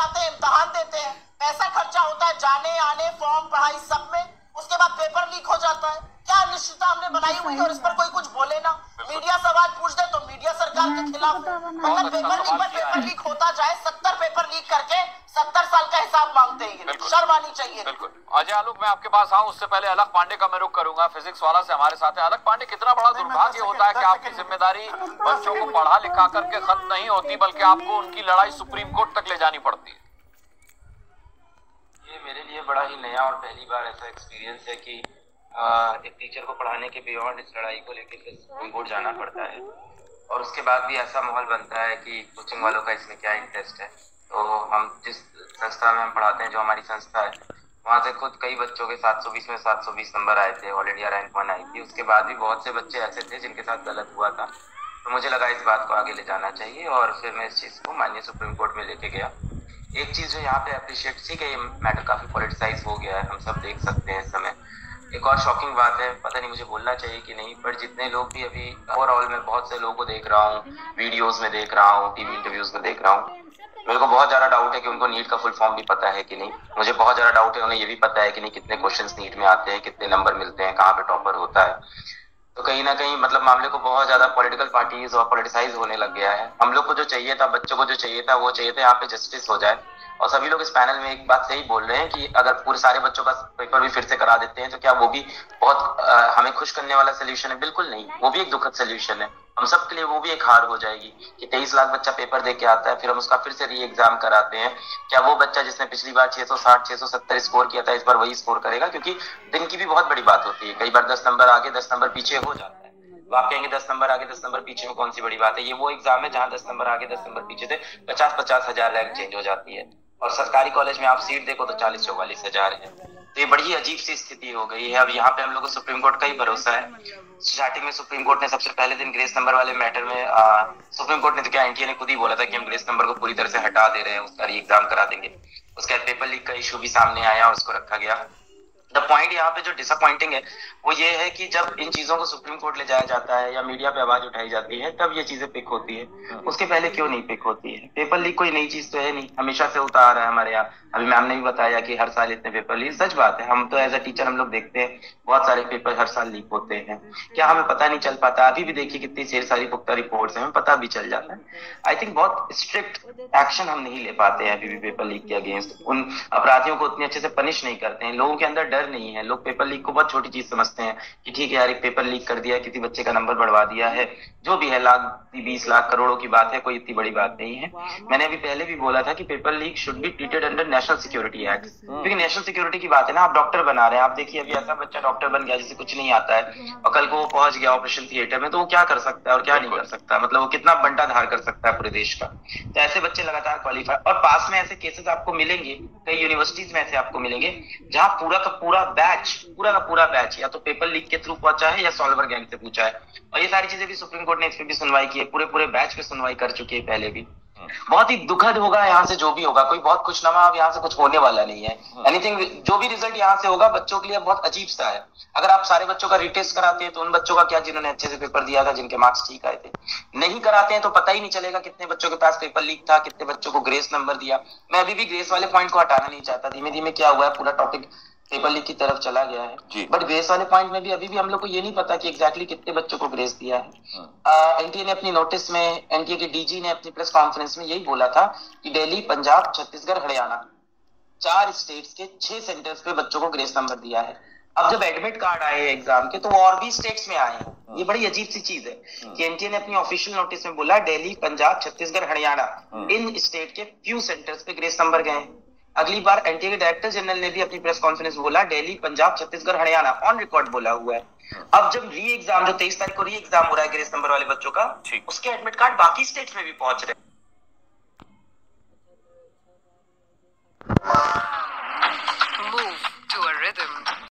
जाते हैं, इम्तिहान देते हैं, पैसा खर्चा होता है जाने आने, फॉर्म, पढ़ाई सब में, उसके बाद पेपर लीक हो जाता है। क्या अनिश्चितता हमने बनाई हुई है और इस पर कोई कुछ बोले ना। मीडिया सवाल पूछ दे तो मीडिया सरकार के खिलाफ है। मतलब पेपर लीक होता जाए, 70 पेपर लीक करके 70 साल का हिसाब मांगते हैं। शर्म आनी चाहिए। बिल्कुल। अजय आलोक, मैं आपके पास आऊं उससे पहले अलग पांडे का मैं रुख करूंगा, फिजिक्स वाला से हमारे साथ है। अलग पांडे, कितना बड़ा दुर्भाग्य होता है कि आपकी जिम्मेदारी बच्चों को पढ़ा लिखा करके खत्म नहीं होती, बल्कि आपको उनकी लड़ाई सुप्रीम कोर्ट तक ले जानी पड़ती है। ये मेरे लिए बड़ा ही नया और पहली बार ऐसा एक्सपीरियंस है कि एक टीचर को पढ़ाने के बियॉन्ड इस लड़ाई को लेकर फिर सुप्रीम कोर्ट जाना पड़ता है, और उसके बाद भी ऐसा माहौल बनता है कि कोचिंग वालों का इसमें क्या इंटरेस्ट है। तो हम जिस संस्था में हम पढ़ाते हैं, जो हमारी संस्था है, वहाँ से खुद कई बच्चों के 720 में 720 नंबर आए थे, ऑल इंडिया रैंक 1 आई थी। उसके बाद भी बहुत से बच्चे ऐसे थे जिनके साथ गलत हुआ था। तो मुझे लगा इस बात को आगे ले जाना चाहिए, और फिर मैं इस चीज़ को माननीय सुप्रीम कोर्ट में लेके गया। एक चीज़ जो यहाँ पे अप्रिशिएट सी कि ये मैटर काफ़ी पॉलिटिसाइज हो गया है, हम सब देख सकते हैं इस समय। एक और शॉकिंग बात है, पता नहीं मुझे बोलना चाहिए कि नहीं, पर जितने लोग भी अभी ओवरऑल मैं बहुत से लोगों को देख रहा हूँ, वीडियोस में देख रहा हूँ, टीवी इंटरव्यूज में देख रहा हूँ, मेरे को बहुत ज़्यादा डाउट है कि उनको नीट का फुल फॉर्म भी पता है कि नहीं। मुझे बहुत ज़्यादा डाउट है उन्हें ये भी पता है कि नहीं कितने क्वेश्चंस नीट में आते हैं, कितने नंबर मिलते हैं, कहाँ पे टॉपर होता है। तो कहीं ना कहीं मतलब मामले को बहुत ज़्यादा पॉलिटिकल पार्टीज और पॉलिटिसाइज होने लग गया है। हम लोग को जो चाहिए था, बच्चों को जो चाहिए था, वो चाहिए था यहाँ पे जस्टिस हो जाए। और सभी लोग इस पैनल में एक बात सही बोल रहे हैं कि अगर पूरे सारे बच्चों का पेपर भी फिर से करा देते हैं तो क्या वो भी बहुत हमें खुश करने वाला सोल्यूशन है? बिल्कुल नहीं, वो भी एक दुखद सोल्यूशन है। हम सब के लिए वो भी एक हार हो जाएगी कि 23 लाख बच्चा पेपर दे के आता है, फिर हम उसका फिर से री एग्जाम कराते हैं। क्या वो बच्चा जिसने पिछली बार 660 670 स्कोर किया था, इस बार वही स्कोर करेगा? क्योंकि दिन की भी बहुत बड़ी बात होती है। कई बार 10 नंबर आगे 10 नंबर पीछे हो जाता है। तो आप कहेंगे 10 नंबर आगे 10 नंबर पीछे में कौन सी बड़ी बात है? ये वो एग्जाम है जहां 10 नंबर आगे 10 नंबर पीछे थे 50-50 हजार रैंक चेंज हो जाती है, और सरकारी कॉलेज में आप सीट देखो तो 40-44 हजार है। तो ये बड़ी अजीब सी स्थिति हो गई है। अब यहाँ पे हम लोग को सुप्रीम कोर्ट का ही भरोसा है। स्टार्टिंग में सुप्रीम कोर्ट ने सबसे पहले दिन ग्रेस नंबर वाले मैटर में सुप्रीम कोर्ट ने तो क्या, एनटीए ने खुद ही बोला था कि हम ग्रेस नंबर को पूरी तरह से हटा दे रहे हैं, उसका री एग्जाम करा देंगे। उसके बाद पेपर लीक का इशू भी सामने आया और उसको रखा गया। द पॉइंट यहाँ पे जो डिसअपॉइंटिंग है वो ये है कि जब इन चीजों को सुप्रीम कोर्ट ले जाया जाता है या मीडिया पे आवाज उठाई जाती है, तब ये चीजें पिक होती है। उसके पहले क्यों नहीं पिक होती है? पेपर लीक कोई नई चीज तो है नहीं, हमेशा से होता आ रहा है हमारे यहाँ। अभी मैम ने भी बताया कि हर साल इतने पेपर लीक, सच बात है। हम तो एज अ टीचर हम लोग देखते हैं बहुत सारे पेपर हर साल लीक होते हैं। क्या हमें पता नहीं चल पाता? अभी भी देखिए कितनी ढेर सारी पुख्ता रिपोर्ट्स हैं, हमें पता भी चल जाता है। आई थिंक बहुत स्ट्रिक्ट एक्शन हम नहीं ले पाते हैं अभी भी पेपर लीक के अगेंस्ट। उन अपराधियों को उतने अच्छे से पनिश नहीं करते हैं। लोगों के अंदर डर नहीं है। लोग पेपर लीक को बहुत छोटी चीज समझते हैं कि ठीक है यार, एक पेपर लीक कर दिया, किसी बच्चे का नंबर बढ़वा दिया है, जो भी है, लाख 20 लाख करोड़ों की बात है, कोई इतनी बड़ी बात नहीं है। मैंने अभी पहले भी बोला था कि paper leak should be treated under national security act, क्योंकि नेशनल सिक्योरिटी की बात है ना। आप डॉक्टर बना रहे हैं, आप देखिए अभी ऐसा बच्चा डॉक्टर बन गया जिसे कुछ नहीं आता है और कल को वो पहुंच गया ऑपरेशन थिएटर में, तो वो क्या कर सकता है और क्या नहीं कर सकता? मतलब वो कितना बंटा धार कर सकता है पूरे देश का। तो ऐसे बच्चे लगातार क्वालिफाई, और पास में ऐसे केसेस आपको मिलेंगे, कई यूनिवर्सिटीज में ऐसे आपको मिलेंगे जहां पूरा का पूरा बैच या तो पेपर लीक के थ्रू पहुंचा है या सॉल्वर गैंग से पूछा है। और ये सारी चीजें भी सुप्रीम कोर्ट ने इस पे भी सुनवाई की है, पूरे बैच पे सुनवाई कर चुकी है पहले भी। बहुत ही दुखद होगा यहाँ से जो भी होगा, कोई बहुत खुशनुमा अब यहाँ से कुछ होने वाला नहीं है। एनीथिंग, जो भी रिजल्ट यहाँ से होगा बच्चों के लिए बहुत अजीब सा है। अगर आप सारे बच्चों का रीटेस्ट कराते हैं तो उन बच्चों का क्या जिन्होंने अच्छे से पेपर दिया था, जिनके मार्क्स ठीक आए थे? नहीं कराते हैं तो पता ही नहीं चलेगा कितने बच्चों के पास पेपर लीक था, कितने बच्चों को ग्रेस नंबर दिया। मैं अभी भी ग्रेस वाले पॉइंट को हटाना नहीं चाहता। धीमे धीमे क्या हुआ है, पूरा टॉपिक पेपर लीक की तरफ चला गया है, बट ग्रेस वाले पॉइंट में भी अभी भी हम लोग को ये नहीं पता कि एग्जैक्टली कितने बच्चों को ग्रेस दिया है। एनटीए ने अपनी नोटिस में, एनटीए के डीजी ने अपनी प्रेस कॉन्फ्रेंस में यही बोला था कि दिल्ली, पंजाब, छत्तीसगढ़, हरियाणा, 4 स्टेट्स के 6 सेंटर्स पे बच्चों को ग्रेस नंबर दिया है। अब जब एडमिट कार्ड आए एग्जाम के तो वो और भी स्टेट्स में आए हैं। ये बड़ी अजीब सी चीज है कि एनटीए ने अपनी ऑफिशियल नोटिस में बोला दिल्ली, पंजाब, छत्तीसगढ़, हरियाणा, इन स्टेट के फ्यू सेंटर्स पे ग्रेस नंबर गए। अगली बार एनटीए के डायरेक्टर जनरल ने भी अपनी प्रेस कॉन्फ्रेंस में बोला दिल्ली, पंजाब, छत्तीसगढ़, हरियाणा, ऑन रिकॉर्ड बोला हुआ है। अब जब री एग्जाम, जो 23 तारीख को री एग्जाम हो रहा है ग्रेस नंबर वाले बच्चों का, उसके एडमिट कार्ड बाकी स्टेट्स में भी पहुंच रहे हैं।